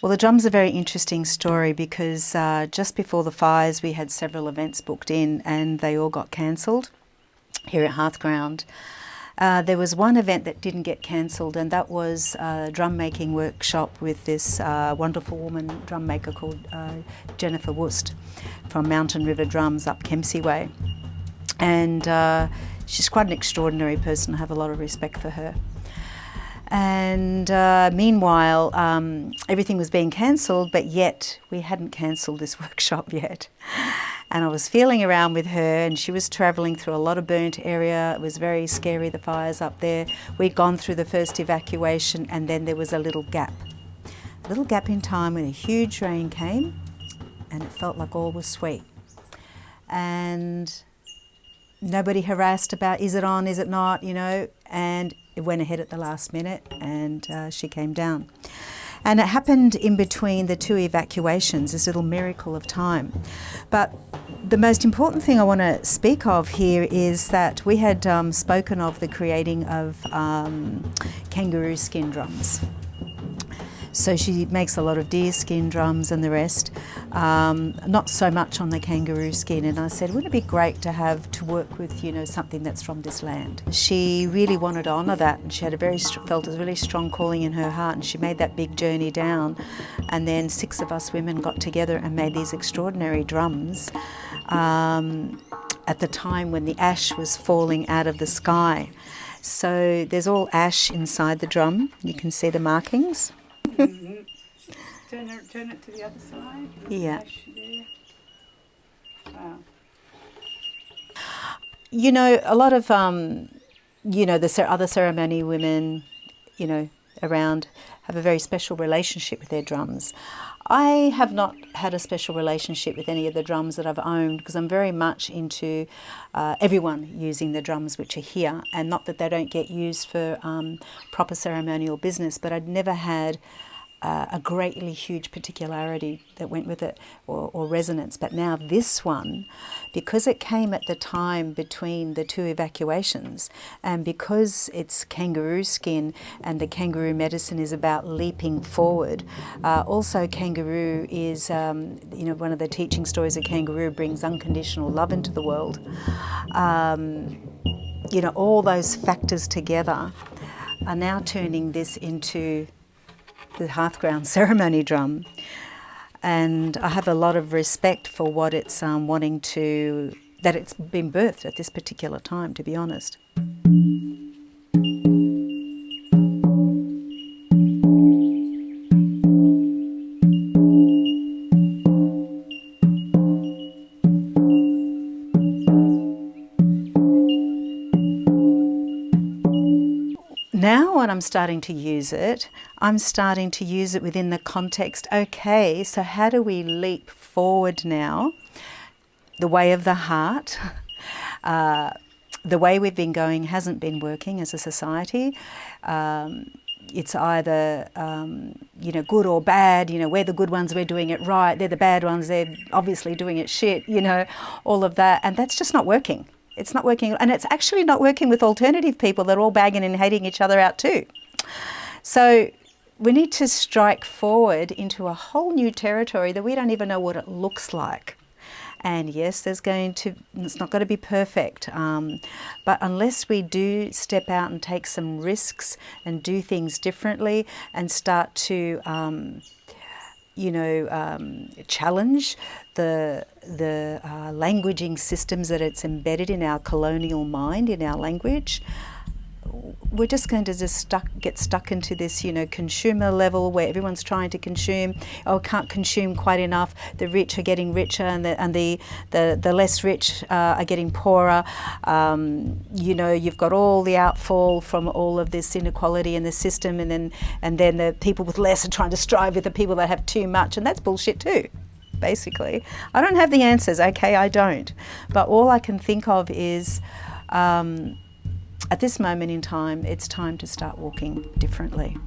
Well, the drum's a very interesting story because just before the fires we had several events booked in and they all got cancelled here at Hearthground. There was one event that didn't get cancelled, and that was a drum making workshop with this wonderful woman drum maker called Jennifer Wust from Mountain River Drums up Kempsey Way. And she's quite an extraordinary person. I have a lot of respect for her. And meanwhile, everything was being cancelled, but yet we hadn't cancelled this workshop yet. And I was feeling around with her, and she was travelling through a lot of burnt area. It was very scary, the fires up there. We'd gone through the first evacuation, and then there was a little gap in time when a huge rain came, and it felt like all was sweet. And nobody harassed about, is it on, is it not, you know, and it went ahead at the last minute, and she came down. And it happened in between the two evacuations, this little miracle of time. But the most important thing I want to speak of here is that we had spoken of the creating of kangaroo skin drums. So she makes a lot of deer skin drums and the rest, not so much on the kangaroo skin. And I said, wouldn't it be great to work with, you know, something that's from this land? She really wanted to honour that, and she had felt a really strong calling in her heart, and she made that big journey down. And then 6 of us women got together and made these extraordinary drums at the time when the ash was falling out of the sky. So there's all ash inside the drum. You can see the markings. Mm-hmm. Turn it to the other side. Yeah. Wow. You know, a lot of, you know, the other ceremony women, you know, around have a very special relationship with their drums. I have not had a special relationship with any of the drums that I've owned because I'm very much into everyone using the drums which are here, and not that they don't get used for proper ceremonial business, but I'd never had a greatly huge particularity that went with it or resonance. But now this one, because it came at the time between the two evacuations, and because it's kangaroo skin and the kangaroo medicine is about leaping forward, also kangaroo is, you know, one of the teaching stories of kangaroo brings unconditional love into the world. You know, all those factors together are now turning this into the Hearthground ceremony drum, and I have a lot of respect for what it's wanting to, that it's been birthed at this particular time, to be honest. Now when I'm starting to use it within the context, okay, so how do we leap forward now? The way of the heart, the way we've been going hasn't been working as a society. It's either, you know, good or bad. You know, we're the good ones, we're doing it right. They're the bad ones, they're obviously doing it shit, you know, all of that. And that's just not working. It's not working, and it's actually not working with alternative people that are all bagging and hating each other out too. So we need to strike forward into a whole new territory that we don't even know what it looks like. And yes, it's not going to be perfect, but unless we do step out and take some risks and do things differently and start to you know, challenge the languaging systems that it's embedded in our colonial mind, in our language, we're just going to get stuck into this, you know, consumer level where everyone's trying to consume. Oh, can't consume quite enough. The rich are getting richer, and the less rich are getting poorer. You know, you've got all the outfall from all of this inequality in the system, and then the people with less are trying to strive with the people that have too much, and that's bullshit too. Basically, I don't have the answers. Okay, I don't. But all I can think of is, at this moment in time, it's time to start walking differently.